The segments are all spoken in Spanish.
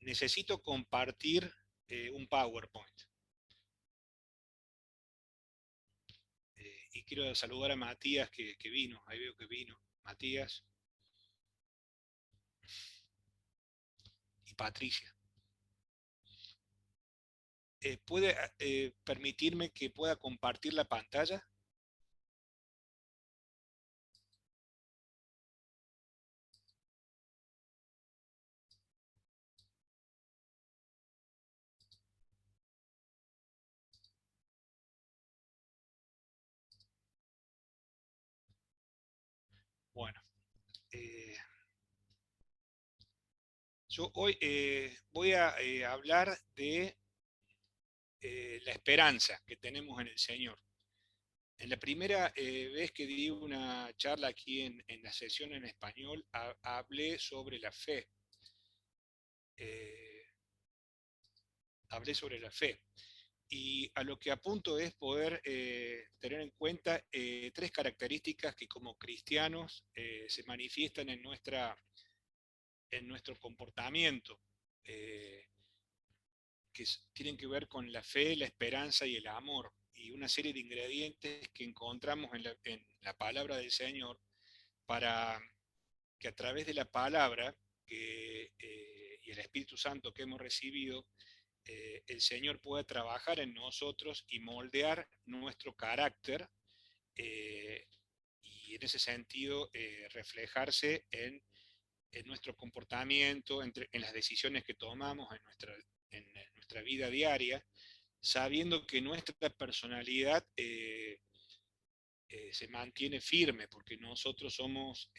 necesito compartir un PowerPoint. Y quiero saludar a Matías que vino, ahí veo que vino. Matías y Patricia. ¿Puede permitirme que pueda compartir la pantalla? Bueno, eh, yo hoy voy a hablar de la esperanza que tenemos en el Señor. En la primera vez que di una charla aquí en la sesión en español, hablé sobre la fe. Eh, hablé sobre la fe. Y a lo que apunto es poder tener en cuenta tres características que como cristianos se manifiestan en nuestro comportamiento, eh, que tienen que ver con la fe, la esperanza y el amor, y una serie de ingredientes que encontramos en la palabra del Señor para que a través de la palabra y el Espíritu Santo que hemos recibido, el Señor pueda trabajar en nosotros y moldear nuestro carácter, eh, y en ese sentido reflejarse en nuestro comportamiento, en las decisiones que tomamos en nuestra vida diaria, sabiendo que nuestra personalidad se mantiene firme, porque nosotros somos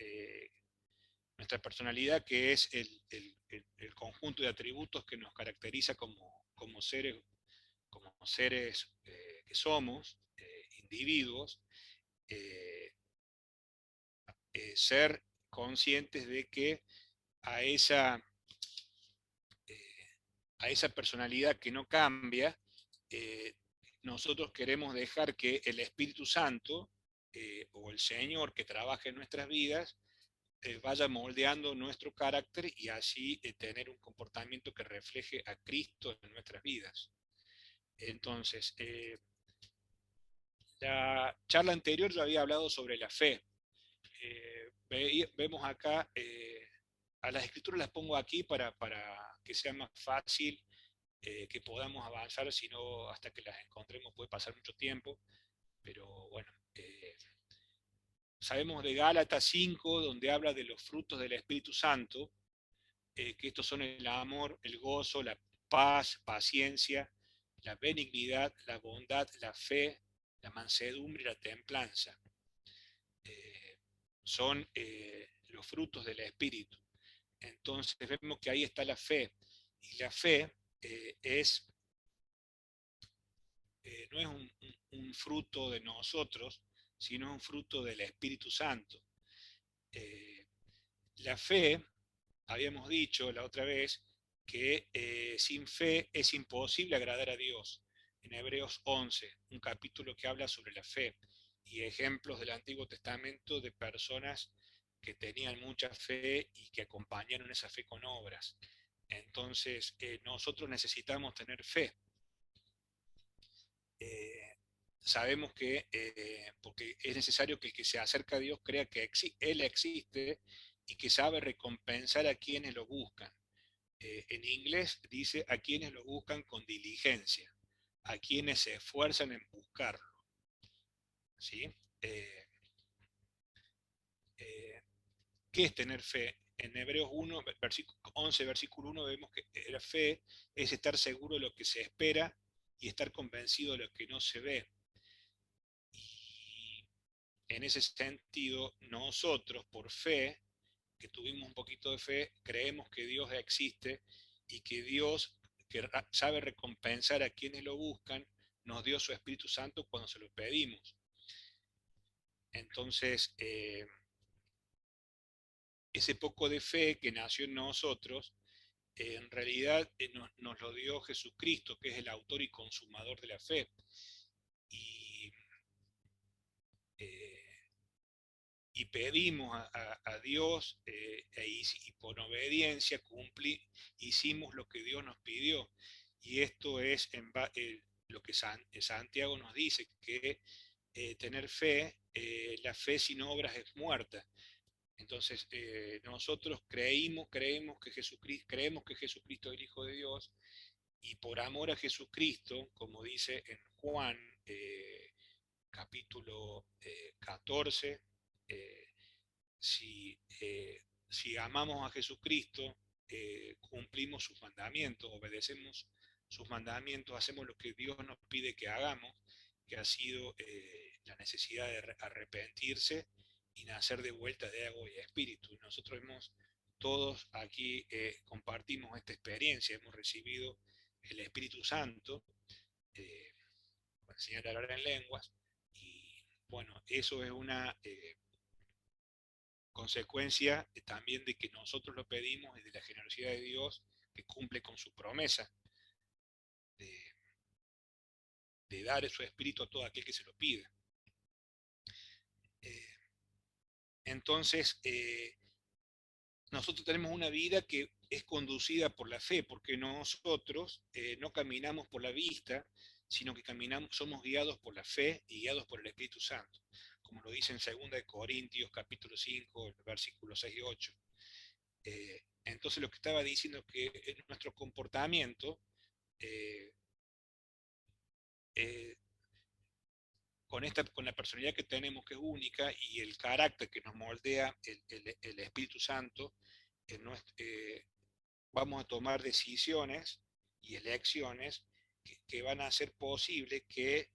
nuestra personalidad, que es el conjunto de atributos que nos caracteriza como seres que somos, individuos, eh, ser conscientes de que a esa, eh, a esa personalidad que no cambia, eh, nosotros queremos dejar que el Espíritu Santo o el Señor que trabaja en nuestras vidas vaya moldeando nuestro carácter y así tener un comportamiento que refleje a Cristo en nuestras vidas. Entonces, la charla anterior yo había hablado sobre la fe. Vemos acá, a las escrituras las pongo aquí para que sea más fácil que podamos avanzar, si no hasta que las encontremos puede pasar mucho tiempo, pero bueno, sabemos de Gálatas 5, donde habla de los frutos del Espíritu Santo, que estos son el amor, el gozo, la paz, paciencia, la benignidad, la bondad, la fe, la mansedumbre y la templanza. Eh, son los frutos del Espíritu. Entonces vemos que ahí está la fe. Y la fe no es un fruto de nosotros, sino un fruto del Espíritu Santo. Eh, la fe, habíamos dicho la otra vez, que sin fe es imposible agradar a Dios. En Hebreos 11, un capítulo que habla sobre la fe y ejemplos del Antiguo Testamento de personas que tenían mucha fe y que acompañaron esa fe con obras. Entonces, nosotros necesitamos tener fe. Eh, sabemos que, porque es necesario que el que se acerca a Dios crea que Él existe y que sabe recompensar a quienes lo buscan. En inglés dice a quienes lo buscan con diligencia, a quienes se esfuerzan en buscarlo. ¿Sí? Eh, eh, ¿Qué es tener fe? En Hebreos 1, 11, versículo 1, vemos que la fe es estar seguro de lo que se espera y estar convencido de lo que no se ve. Y en ese sentido, nosotros, por fe, que tuvimos un poquito de fe, creemos que Dios existe y que Dios, que sabe recompensar a quienes lo buscan, nos dio su Espíritu Santo cuando se lo pedimos. Entonces, ese poco de fe que nació en nosotros, en realidad nos lo dio Jesucristo, que es el autor y consumador de la fe. Y, eh, pedimos a Dios y por obediencia hicimos lo que Dios nos pidió. Y esto es lo que Santiago nos dice, que tener fe, la fe sin obras es muerta. Entonces, nosotros creemos que Jesucristo es el Hijo de Dios, y por amor a Jesucristo, como dice en Juan capítulo 14, eh, si, si amamos a Jesucristo, cumplimos sus mandamientos, obedecemos sus mandamientos, hacemos lo que Dios nos pide que hagamos, que ha sido la necesidad de arrepentirse y nacer de vuelta de agua y espíritu. Nosotros todos aquí compartimos esta experiencia, hemos recibido el Espíritu Santo, eh, para enseñar a hablar en lenguas, y bueno, eso es una consecuencia también de que nosotros lo pedimos y de la generosidad de Dios, que cumple con su promesa de, de dar su espíritu a todo aquel que se lo pida. Eh, entonces, nosotros tenemos una vida que es conducida por la fe, porque nosotros no caminamos por la vista, sino que somos guiados por la fe y guiados por el Espíritu Santo, como lo dice en 2 Corintios capítulo 5, versículos 6 y 8. Entonces lo que estaba diciendo es que en nuestro comportamiento, eh, eh, con la personalidad que tenemos, que es única, y el carácter que nos moldea el Espíritu Santo, vamos a tomar decisiones y elecciones que van a hacer posible que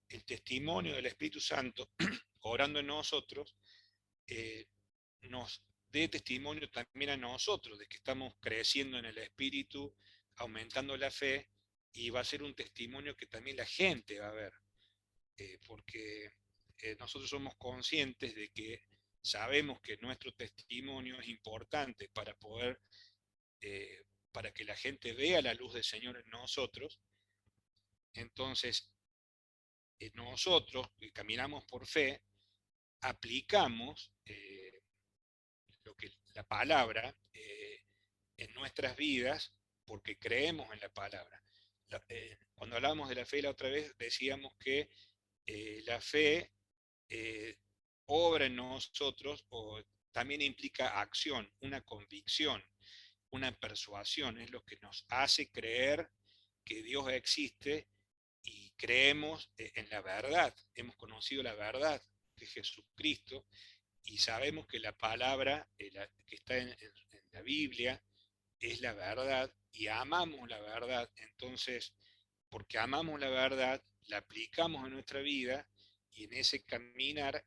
el testimonio del Espíritu Santo, orando en nosotros, eh, nos dé testimonio también a nosotros de que estamos creciendo en el Espíritu, aumentando la fe, y va a ser un testimonio que también la gente va a ver, porque nosotros somos conscientes de que sabemos que nuestro testimonio es importante eh, para que la gente vea la luz del Señor en nosotros. Entonces, nosotros que caminamos por fe, aplicamos lo que la palabra en nuestras vidas, porque creemos en la palabra. Cuando hablábamos de la fe la otra vez, decíamos que la fe eh, obra en nosotros, o también implica acción, una convicción, una persuasión, es lo que nos hace creer que Dios existe, y creemos en la verdad, hemos conocido la verdad, que es Jesucristo, y sabemos que la palabra que está en la Biblia es la verdad, y amamos la verdad. Entonces, porque amamos la verdad, la aplicamos en nuestra vida, y en ese caminar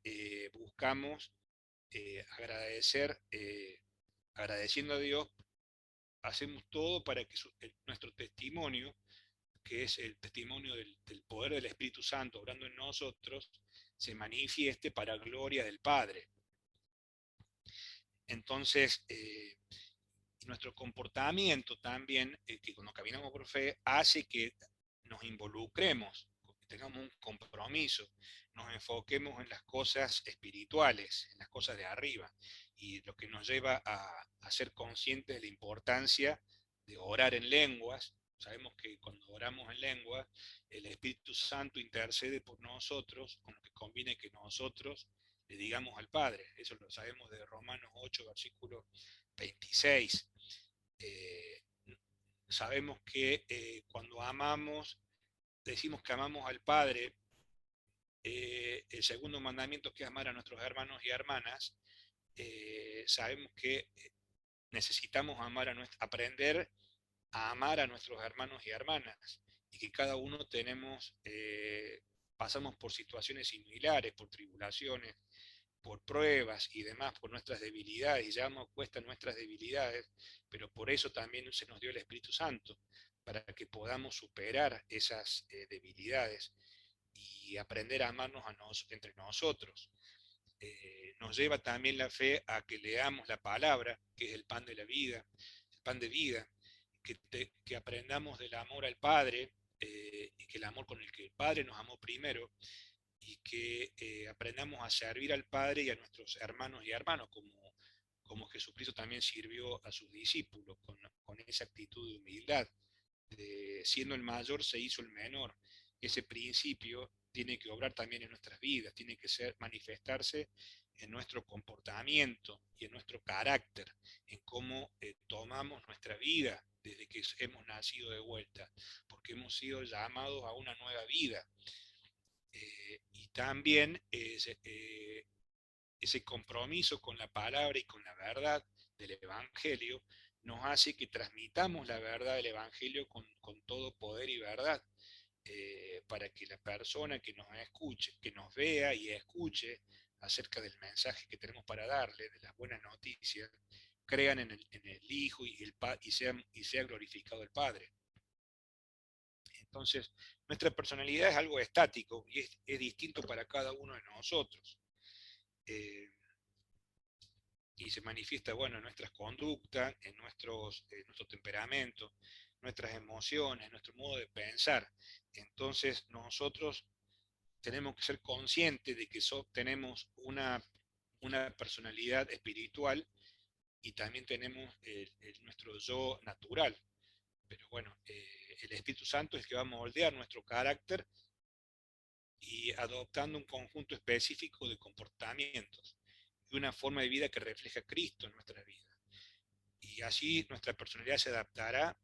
buscamos agradeciendo a Dios, hacemos todo para que nuestro testimonio, que es el testimonio del poder del Espíritu Santo obrando en nosotros, se manifieste para gloria del Padre. Entonces, nuestro comportamiento también, que cuando caminamos por fe, hace que nos involucremos, que tengamos un compromiso, nos enfoquemos en las cosas espirituales, en las cosas de arriba, y lo que nos lleva a ser conscientes de la importancia de orar en lenguas. Sabemos que cuando oramos en lenguas, el Espíritu Santo intercede por nosotros, con lo que conviene que nosotros le digamos al Padre. Eso lo sabemos de Romanos 8, versículo 26. Eh, Sabemos que cuando decimos que amamos al Padre, el segundo mandamiento, que es amar a nuestros hermanos y hermanas, sabemos que necesitamos aprender a amar a nuestros hermanos y hermanas, y que cada uno pasamos por situaciones similares, por tribulaciones, por pruebas y demás, por nuestras debilidades, y llevamos a cuesta nuestras debilidades, pero por eso también se nos dio el Espíritu Santo, para que podamos superar esas debilidades y aprender a amarnos entre nosotros. Nos lleva también la fe a que leamos la palabra, que es el pan de la vida, el pan de vida, que aprendamos del amor al Padre, y que el amor con el que el Padre nos amó primero, y que aprendamos a servir al Padre y a nuestros hermanos y hermanos, como Jesucristo también sirvió a sus discípulos con esa actitud de humildad, de siendo el mayor se hizo el menor. Ese principio tiene que obrar también en nuestras vidas, tiene que manifestarse en nuestro comportamiento y en nuestro carácter, en cómo tomamos nuestra vida desde que hemos nacido de vuelta, porque hemos sido llamados a una nueva vida. Y también ese compromiso con la palabra y con la verdad del Evangelio nos hace que transmitamos la verdad del Evangelio con todo poder y verdad, para que la persona que nos escuche, que nos vea y escuche acerca del mensaje que tenemos para darle, de las buenas noticias, crean en el Hijo y sea glorificado el Padre. Entonces, nuestra personalidad es algo estático y es distinto para cada uno de nosotros. Eh, y se manifiesta, bueno, en nuestras conductas, en nuestro temperamento, nuestras emociones, nuestro modo de pensar. Entonces, nosotros tenemos que ser conscientes de que tenemos una personalidad espiritual y también tenemos nuestro yo natural. Pero bueno, el Espíritu Santo es el que va a moldear nuestro carácter y adoptando un conjunto específico de comportamientos y una forma de vida que refleja a Cristo en nuestra vida. Y así nuestra personalidad se adaptará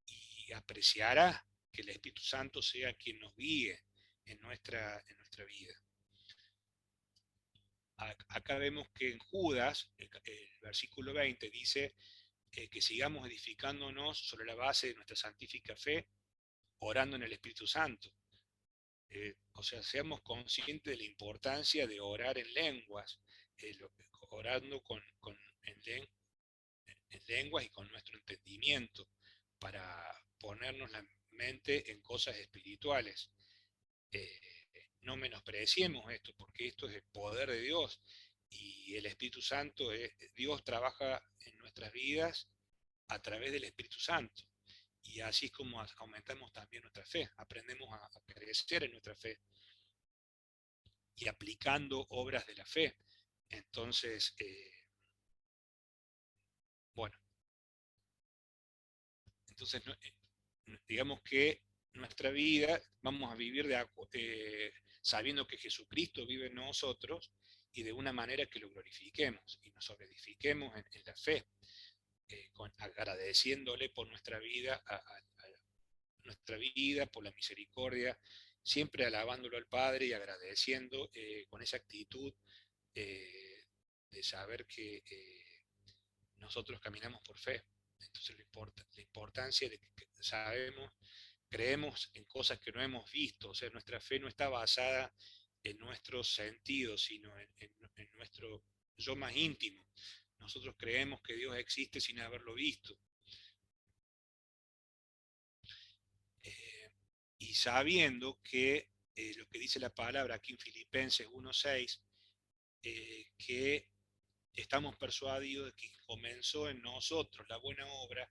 y apreciará que el Espíritu Santo sea quien nos guíe en nuestra vida. Acá vemos que en Judas, el versículo 20, dice que sigamos edificándonos sobre la base de nuestra santífica fe, orando en el Espíritu Santo. O sea, seamos conscientes de la importancia de orar en lenguas, orando en lenguas y con nuestro entendimiento, para ponernos la mente en cosas espirituales. Eh, no menospreciemos esto, porque esto es el poder de Dios y el Espíritu Santo, Dios trabaja en nuestras vidas a través del Espíritu Santo. Y así es como aumentamos también nuestra fe, aprendemos a crecer en nuestra fe y aplicando obras de la fe. Entonces, bueno, entonces digamos que nuestra vida vamos a vivir sabiendo que Jesucristo vive en nosotros y de una manera que lo glorifiquemos y nos sobreedifiquemos en la fe, agradeciéndole por nuestra vida, por la misericordia, siempre alabándolo al Padre y agradeciendo con esa actitud eh, de saber que nosotros caminamos por fe. Entonces la importancia de que creemos en cosas que no hemos visto, o sea, nuestra fe no está basada en nuestros sentidos, sino en nuestro yo más íntimo. Nosotros creemos que Dios existe sin haberlo visto. Y sabiendo que lo que dice la palabra aquí en Filipenses 1:6, que estamos persuadidos de que comenzó en nosotros la buena obra,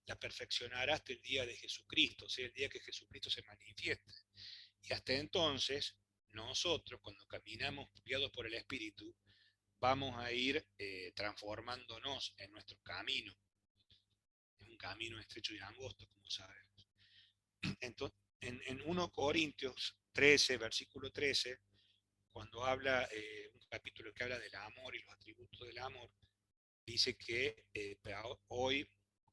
la perfeccionará hasta el día de Jesucristo, o sea, el día que Jesucristo se manifieste. Y hasta entonces, nosotros, cuando caminamos guiados por el Espíritu, vamos a ir transformándonos en nuestro camino. Es un camino estrecho y angosto, como sabemos. Entonces, en 1 Corintios 13, versículo 13, cuando habla, un capítulo que habla del amor y los atributos del amor, dice que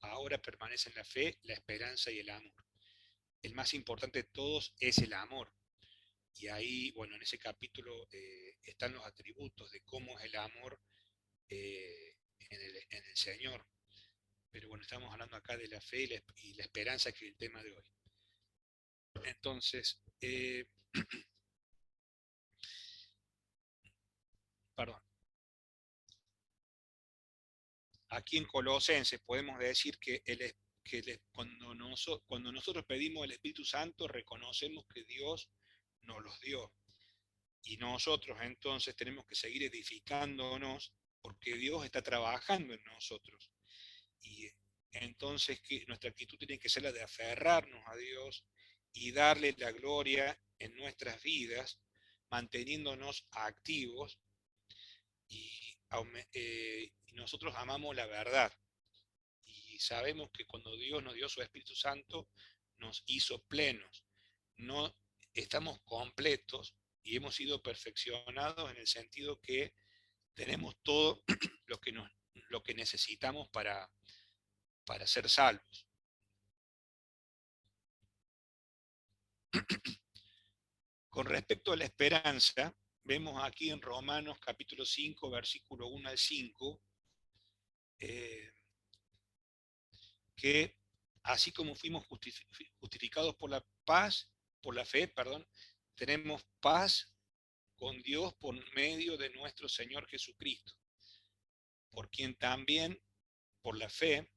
ahora permanecen la fe, la esperanza y el amor. El más importante de todos es el amor. Y ahí, bueno, en ese capítulo están los atributos de cómo es el amor en el Señor. Pero bueno, estamos hablando acá de la fe y la esperanza, que es el tema de hoy. Entonces, perdón, aquí en Colosenses podemos decir cuando nosotros pedimos el Espíritu Santo, reconocemos que Dios nos los dio. Y nosotros entonces tenemos que seguir edificándonos porque Dios está trabajando en nosotros. Y entonces nuestra actitud tiene que ser la de aferrarnos a Dios y darle la gloria en nuestras vidas, manteniéndonos activos y nosotros amamos la verdad. Y sabemos que cuando Dios nos dio su Espíritu Santo, nos hizo plenos. No estamos completos y hemos sido perfeccionados en el sentido que tenemos todo lo que, lo que necesitamos para ser salvos. Con respecto a la esperanza, vemos aquí en Romanos capítulo 5, versículo 1 al 5, que así como fuimos justificados por la paz, por la fe, perdón, tenemos paz con Dios por medio de nuestro Señor Jesucristo, por quien también, por la fe,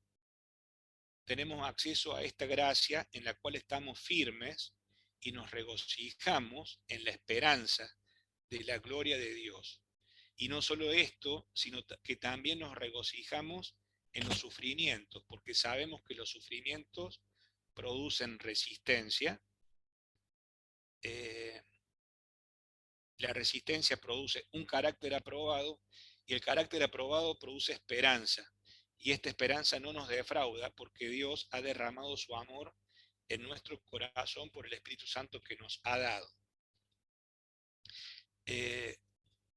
tenemos acceso a esta gracia en la cual estamos firmes y nos regocijamos en la esperanza de la gloria de Dios. Y no solo esto, sino que también nos regocijamos en los sufrimientos, porque sabemos que los sufrimientos producen resistencia, eh, la resistencia produce un carácter aprobado y el carácter aprobado produce esperanza. Y esta esperanza no nos defrauda porque Dios ha derramado su amor en nuestro corazón por el Espíritu Santo que nos ha dado.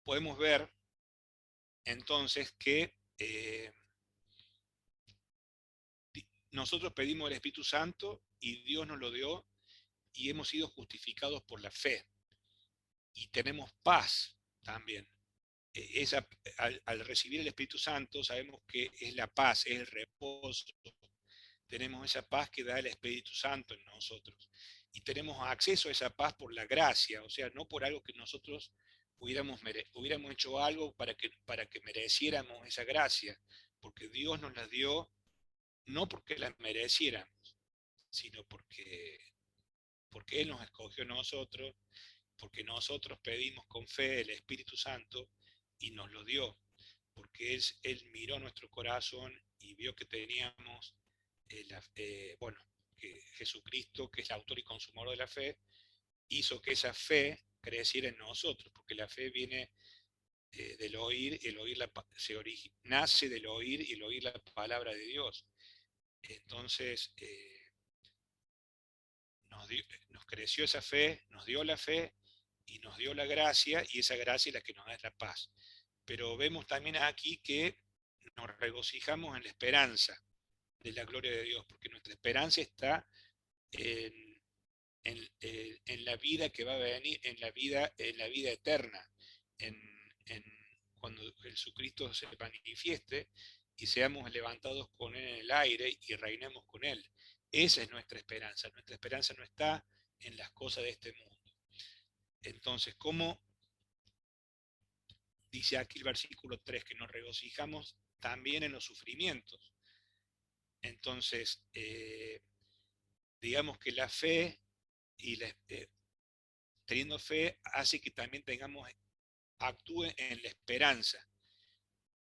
Podemos ver entonces que nosotros pedimos el Espíritu Santo y Dios nos lo dio y hemos sido justificados por la fe. Y tenemos paz también. Al recibir el Espíritu Santo sabemos que es la paz, es el reposo. Tenemos esa paz que da el Espíritu Santo en nosotros. Y tenemos acceso a esa paz por la gracia, o sea, no por algo que nosotros hubiéramos hecho algo para que mereciéramos esa gracia, porque Dios nos la dio no porque la mereciéramos, sino porque Él nos escogió a nosotros, porque nosotros pedimos con fe el Espíritu Santo y nos lo dio, porque Él miró nuestro corazón y vio que teníamos, bueno, que Jesucristo, que es el autor y consumador de la fe, hizo que esa fe creciera en nosotros, porque la fe viene del oír, nace del oír y el oír la palabra de Dios. Entonces, nos creció esa fe, nos dio la fe y nos dio la gracia, y esa gracia es la que nos da la paz. Pero vemos también aquí que nos regocijamos en la esperanza de la gloria de Dios, porque nuestra esperanza está en la vida que va a venir, en la vida eterna, en, en cuando Jesucristo se manifieste y seamos levantados con Él en el aire y reinemos con Él. Esa es nuestra esperanza. Nuestra esperanza no está en las cosas de este mundo. Entonces, ¿cómo dice aquí el versículo 3? Que nos regocijamos también en los sufrimientos. Entonces, digamos que la fe y teniendo fe hace que también actúe en la esperanza.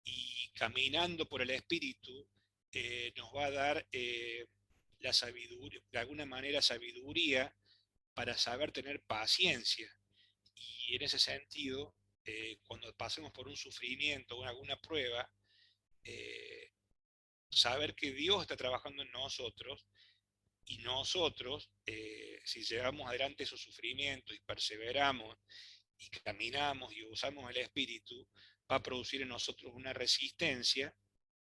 Y caminando por el Espíritu nos va a dar la sabiduría, de alguna manera sabiduría para saber tener paciencia. Y en ese sentido, cuando pasemos por un sufrimiento o alguna prueba, saber que Dios está trabajando en nosotros y nosotros, si llevamos adelante esos sufrimientos y perseveramos y caminamos y usamos el Espíritu, va a producir en nosotros una resistencia,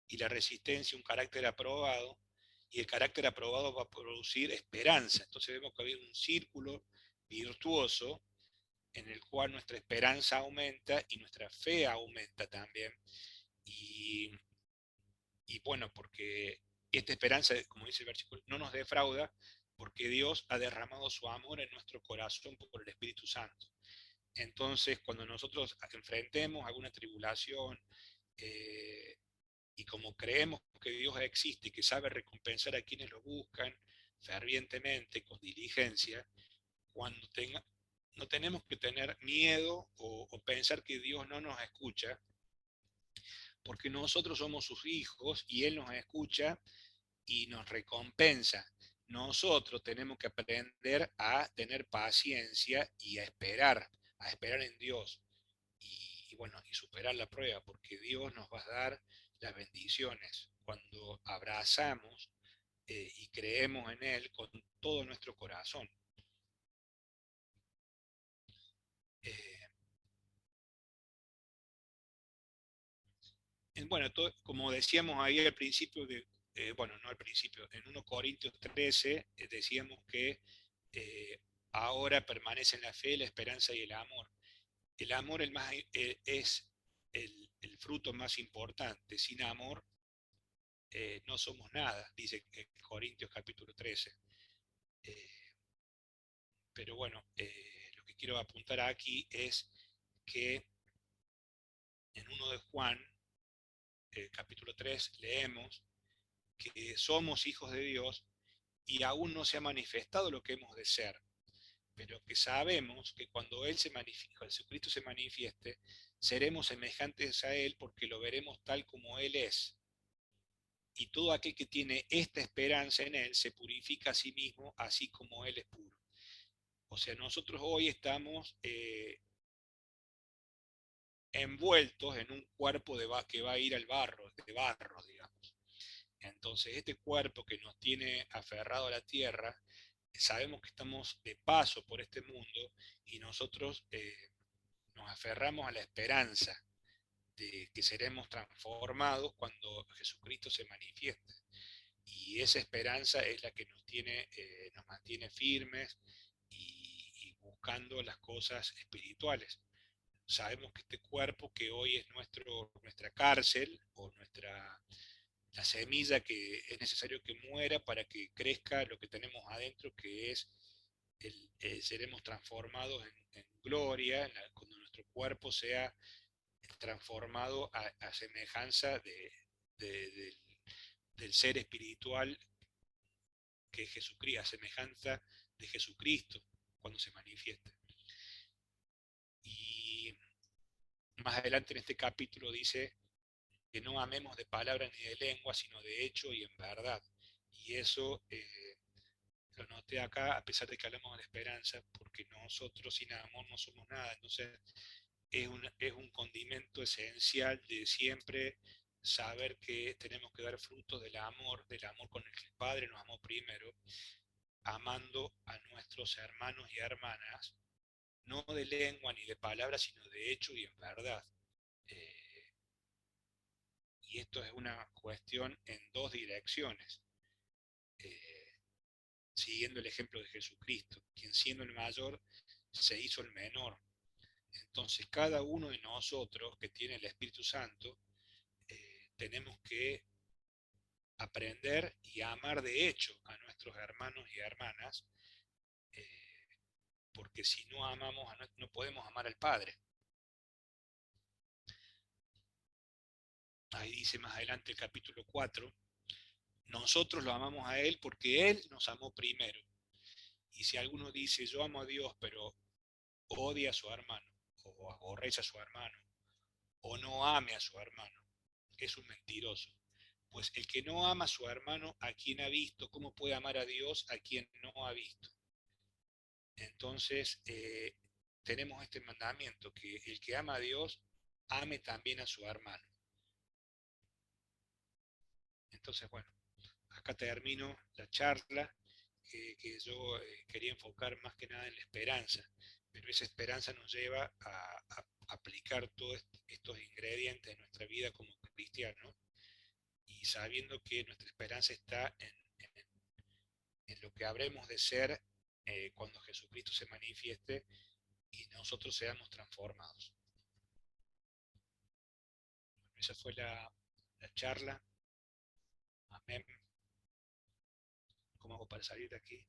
y la resistencia un carácter aprobado, y el carácter aprobado va a producir esperanza. Entonces vemos que hay un círculo virtuoso en el cual nuestra esperanza aumenta y nuestra fe aumenta también. Y, y bueno, porque esta esperanza, como dice el versículo, no nos defrauda, porque Dios ha derramado su amor en nuestro corazón por el Espíritu Santo. Entonces, cuando nosotros enfrentemos alguna tribulación, y como creemos que Dios existe y que sabe recompensar a quienes lo buscan fervientemente, con diligencia, no tenemos que tener miedo o pensar que Dios no nos escucha, porque nosotros somos sus hijos y Él nos escucha y nos recompensa. Nosotros tenemos que aprender a tener paciencia y a esperar en Dios y bueno, y superar la prueba, porque Dios nos va a dar las bendiciones cuando abrazamos y creemos en Él con todo nuestro corazón. Eh, bueno, como decíamos ahí al principio, bueno, no al principio, en 1 Corintios 13 decíamos que eh, ahora permanecen la fe, la esperanza y el amor. El amor es el fruto más importante. Sin amor no somos nada, dice en Corintios capítulo 13. Eh, pero bueno, lo que quiero apuntar aquí es que en 1 de Juan, capítulo 3, leemos que somos hijos de Dios y aún no se ha manifestado lo que hemos de ser, pero que sabemos que cuando Jesucristo se manifieste, seremos semejantes a Él porque lo veremos tal como Él es. Y todo aquel que tiene esta esperanza en Él se purifica a sí mismo, así como Él es puro. O sea, nosotros hoy estamos envueltos en un cuerpo que va a ir al barro, de barro, digamos. Entonces, este cuerpo que nos tiene aferrado a la tierra, sabemos que estamos de paso por este mundo y nosotros nos aferramos a la esperanza de que seremos transformados cuando Jesucristo se manifieste. Y esa esperanza es la que nos mantiene firmes y buscando las cosas espirituales. Sabemos que este cuerpo que hoy es nuestra cárcel o la semilla que es necesario que muera para que crezca lo que tenemos adentro, que es seremos transformados en gloria, cuando nuestro cuerpo sea transformado a semejanza del, del ser espiritual que es Jesucristo, a semejanza de Jesucristo cuando se manifieste. Y más adelante en este capítulo dice que no amemos de palabra ni de lengua, sino de hecho y en verdad. Y eso lo noté acá, a pesar de que hablamos de esperanza, porque nosotros sin amor no somos nada. Entonces es un condimento esencial de siempre saber que tenemos que dar frutos del amor con el que el Padre nos amó primero, amando a nuestros hermanos y hermanas, no de lengua ni de palabra, sino de hecho y en verdad. Eh, y esto es una cuestión en dos direcciones, eh, siguiendo el ejemplo de Jesucristo, quien siendo el mayor se hizo el menor. Entonces cada uno de nosotros que tiene el Espíritu Santo, tenemos que aprender y amar de hecho a nuestros hermanos y hermanas, eh, porque si no amamos, no podemos amar al Padre. Ahí dice más adelante el capítulo 4, nosotros lo amamos a Él porque Él nos amó primero. Y si alguno dice, yo amo a Dios, pero odia a su hermano, o aborrece a su hermano, o no ame a su hermano, es un mentiroso. Pues el que no ama a su hermano, a quien ha visto, ¿cómo puede amar a Dios a quien no ha visto? Entonces, tenemos este mandamiento, que el que ama a Dios, ame también a su hermano. Entonces, bueno, acá termino la charla, que yo quería enfocar más que nada en la esperanza, pero esa esperanza nos lleva a aplicar todos estos ingredientes en nuestra vida como cristianos y sabiendo que nuestra esperanza está en lo que habremos de ser cuando Jesucristo se manifieste y nosotros seamos transformados. Esa fue la charla. Amén. ¿Cómo hago para salir de aquí?